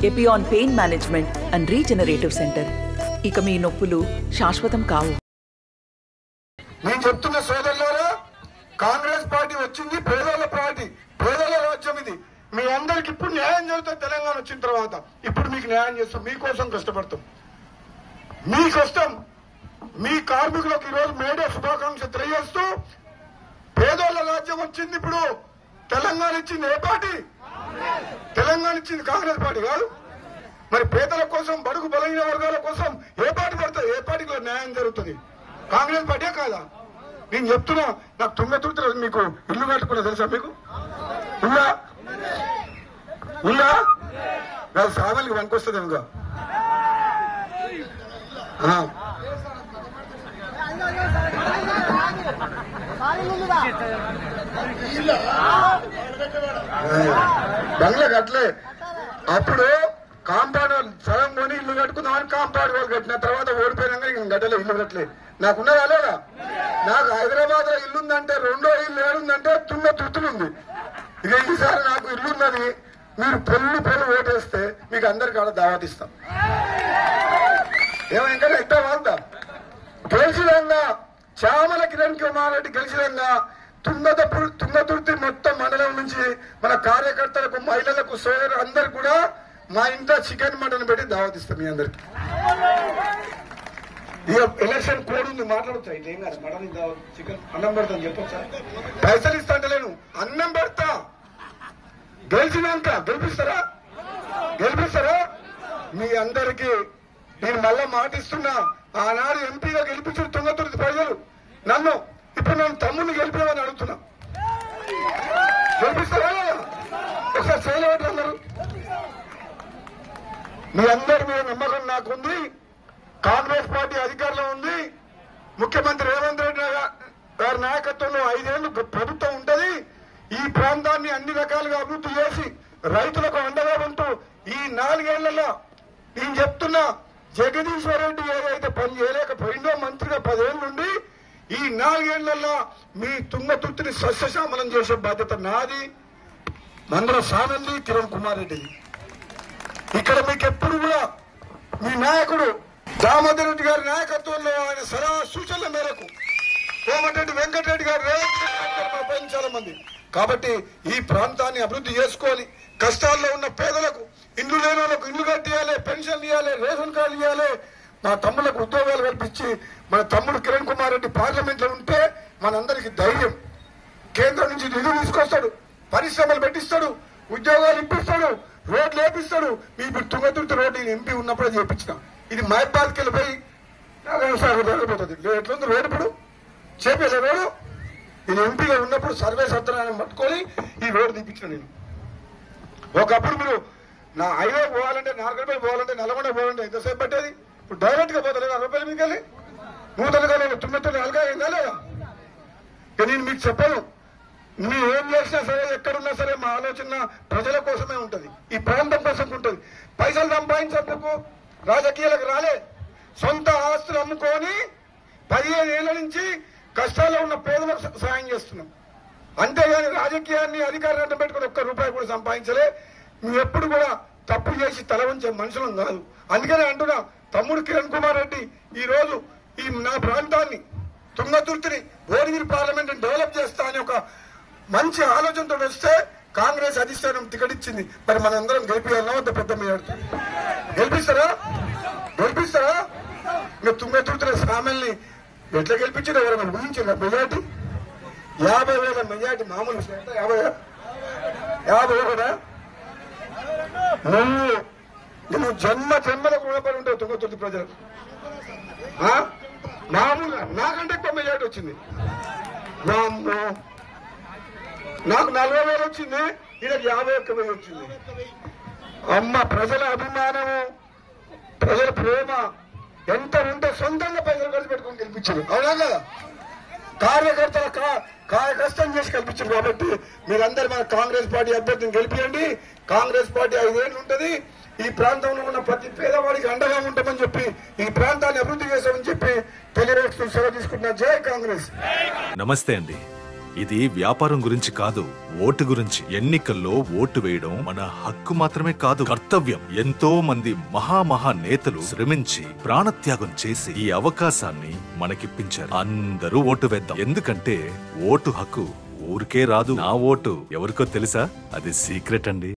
Epione pain management and regenerative centre. ఇక మీ నొప్పులు శాశ్వతం కావు. నేను చెప్తున్న సోదరులారా, కాంగ్రెస్ పార్టీ వచ్చింది పేదల పార్టీ, పేదల రాజ్యం ఇది. మీ అందరికి ఇప్పుడు న్యాయం జరుగుతుంది. తెలంగాణ వచ్చిన తర్వాత ఇప్పుడు మీకు న్యాయం చేస్తాం. మీకోసం కష్టపడతాం. మీ కష్టం మీ కార్మికులకు ఈరోజు మేడే శుభాకాంక్ష తెలియజేస్తూ, పేదోళ్ల రాజ్యం వచ్చింది. ఇప్పుడు తెలంగాణ ఇచ్చింది ఏ పార్టీ? తెలంగాణ ఇచ్చింది కాంగ్రెస్ పార్టీ కాదు. మరి పేదల కోసం, బడుగు బలహీన వర్గాల కోసం ఏ పార్టీ పడుతుంది? ఏ పార్టీలో న్యాయం జరుగుతుంది? కాంగ్రెస్ పార్టీ కాదా? నేను చెప్తున్నా, నాకు తుంగతుర్తి మీకు ఇల్లు కట్టుకున్నా తెలుసా? మీకు ఉందా? ఉందా? నాకు సామాన్యుకి పనికొస్తుంది ఇంకా. బంగ్లా కట్టలే. అప్పుడు కాంపౌండ్ సగం కొని ఇల్లు కట్టుకుందామని కాంపౌండ్ వాళ్ళు కట్టిన తర్వాత ఓడిపోయినాక ఇంక గడ్డలే, ఇల్లు కట్టలే. నాకున్నదా లేదా? నాకు హైదరాబాద్ లో ఇల్లుందంటే, రెండో ఇల్లు ఏడుందంటే తుంగతుర్తిలుంది. ఇక ఈసారి నాకు ఇల్లున్నది. మీరు పెళ్లి ఓటేస్తే మీకు అందరికి ఆడ దావతిస్తాం. ఏమైనా ఎట్టా వాళ్తా గెలిచిదంగా చామల కిరణ్ కుమార్ రెడ్డి గెలిచిదంగా తుంగతుర్తి మొత్తం మండలం నుంచి మన కార్యకర్తలకు, మహిళలకు, సోదరు అందరు కూడా మా ఇంట్లో చికెన్ మటన్ పెట్టి దావతిస్తాం మీ అందరికి. ఇక ఎలక్షన్ కోడ్ ఉంది, మాట్లాడతా. ఇదేం కాదు, మటన్ చికెన్ అన్నం పెడతా అని చెప్పొచ్చా? పైసలు ఇస్తా అంటలేను, అన్నం పెడతా. గెలిచినాక గెలిపిస్తారా? మీ అందరికి నేను మళ్ళా మాటిస్తున్నా. ఆనాడు ఎంపీగా గెలిపించిన తుంగతుర్తి ప్రజలు నన్ను, ఇప్పుడు నేను తమ్ముడిని గెలిపామని అడుగుతున్నా. గెలిపిస్తారా? ఒకసారి చేయలేవట్టు అందరూ. మీ అందరి మీద నమ్మకం నాకుంది. కాంగ్రెస్ పార్టీ అధికారంలో ఉంది. ముఖ్యమంత్రి రేవంత్ రెడ్డి గారి నాయకత్వంలో 5 ఏళ్లు ప్రభుత్వం ఉంటది. ఈ ప్రాంతాన్ని అన్ని రకాలుగా అభివృద్ధి చేసి రైతులకు అండగా ఉంటూ ఈ 4 ఏళ్లలో నేను చెప్తున్నా, జగదీశ్వర్ రెడ్డి ఏదైతే పని చేయలేకపోయిందో మంత్రిగా 10 ఏళ్ల నుండి, ఈ 4 ఏళ్లలో మీ తుంగతుర్తిని సస్యశ్యామలం చేసే బాధ్యత నాది, మందర సానంది, కిరణ్ కుమార్ రెడ్డిది. ఇక్కడ మీకు ఎప్పుడు కూడా మీ నాయకుడు దామోదర్ రెడ్డి గారి నాయకత్వంలో ఆయన సలహా సూచనల మేరకు కోమటిరెడ్డి వెంకటరెడ్డి గారు, రేవంత్ రెడ్డి గారు చాలా మంది. కాబట్టి ఈ ప్రాంతాన్ని అభివృద్ధి చేసుకోవాలి. కష్టాల్లో ఉన్న పేదలకు, ఇండ్లు లేని వాళ్ళకు ఇండ్లు కట్టియాలి, పెన్షన్ ఇవ్వాలి, రేషన్ కార్డు ఇవ్వాలి, మా తమ్ములకు ఉద్యోగాలు కల్పించి, మన తమ్ముడు కిరణ్ కుమార్ రెడ్డి పార్లమెంట్ లో ఉంటే మనందరికి ధైర్యం. కేంద్రం నుంచి నిధులు తీసుకొస్తాడు, పరిశ్రమలు పెట్టిస్తాడు, ఉద్యోగాలు ఇప్పిస్తాడు, రోడ్లు వేపిస్తాడు. మీ ఇప్పుడు తుంగతుర్తి రోడ్డు ఎంపీ ఉన్నప్పుడే చేయించిన. ఇది మైబాద్కి వెళ్ళిపోయి జరగబోతుంది. ఎట్లుంది రోడ్డు? ఇప్పుడు చేపేసా రోడ్డు? నేను ఎంపీగా ఉన్నప్పుడు సర్వే సత్యనారాయణ పట్టుకొని ఈ రోడ్డు తీపించిన. నేను ఒకప్పుడు మీరు నా హైవే పోవాలంటే, నార్కల్పల్లి పోవాలంటే, నల్గొండ పోవాలంటే ఎంతసేపు పట్టేది? ఇప్పుడు డైరెక్ట్ గా పోతారు 60 రూపాయలు మీకు వెళ్ళి. నూతనగా నేను 9 నెలలుగా అయిందా లేదా? నేను మీకు చెప్పను. మీరు ఏం చేసినా సరే, ఎక్కడున్నా సరే, మా ఆలోచన ప్రజల కోసమే ఉంటది, ఈ ప్రాంతం కోసం ఉంటది. పైసలు సంపాదించేందుకు రాజకీయాలకు రాలే. సొంత ఆస్తులు అమ్ముకొని 15 ఏళ్ల నుంచి కష్టాల్లో ఉన్న పేదలకు సాయం చేస్తున్నాం. అంతేగాని రాజకీయాన్ని అధికారాన్ని అడ్డం పెట్టుకుని 1 రూపాయి కూడా సంపాదించలే. నువ్వు ఎప్పుడు కూడా తప్పు చేసి తల వంచే మనుషులం కాదు. అందుకనే అంటున్నా, తమ్ముడు కిరణ్ కుమార్ రెడ్డి ఈ రోజు ఈ నా ప్రాంతాన్ని, తుంగతుర్తిని, భువనగిరి పార్లమెంట్ డెవలప్ చేస్తా అని ఒక మంచి ఆలోచనతో వస్తే కాంగ్రెస్ అధిష్టానం టికెట్ ఇచ్చింది. మరి మనందరం గెలిపియాలన్నా వద్ద? పెద్ద మీద గెలిపిస్తారా? ఇంకా తుంగతుర్తిలో సామెల్ని ఎట్లా గెలిపించారు? ఎవరైనా ఊహించారు? Majority 50,000 majority. మామూలు 50 నువ్వు జన్మలకు రుణపడి ఉంటావు తుంగతుర్తి ప్రజలకు. మామూలుగా నాకంటే ఎక్కువ మెజార్టీ వచ్చింది. నాకు 40,000 వచ్చింది, ఈయనకు 51,000 వచ్చింది. అమ్మ, ప్రజల అభిమానము, ప్రజల ప్రేమ ఎంత ఉంటే సొంతంగా పైసలు ఖర్చు పెట్టుకుని గెలిపించారు. అవునా కదా? కార్యకర్తల కష్టం చేసి కల్పించారు. కాబట్టి మీరందరూ మన కాంగ్రెస్ పార్టీ అభ్యర్థిని గెలిపియండి. కాంగ్రెస్ పార్టీ 5 ఏళ్ళు ఉంటది. ఈ ప్రాంతంలో ఉన్న ప్రతి పేదవాడికి అండగా ఉంటామని చెప్పి, ఈ ప్రాంతాన్ని అభివృద్ధి చేశామని చెప్పి తెలియజేస్తూ సెలవు తీసుకుంటున్నా. జై కాంగ్రెస్. నమస్తే అండి. ఇది వ్యాపారం గురించి కాదు, ఓటు గురించి. ఎన్నికల్లో ఓటు వేయడం మన హక్కు మాత్రమే కాదు, కర్తవ్యం. ఎంతో మంది మహా నేతలు శ్రమించి ప్రాణత్యాగం చేసి ఈ అవకాశాన్ని మనకిప్పించారు. అందరూ ఓటు వేద్దాం. ఎందుకంటే ఓటు హక్కు ఊరికే రాదు. నా ఓటు ఎవరికో తెలుసా? అది సీక్రెట్ అండి.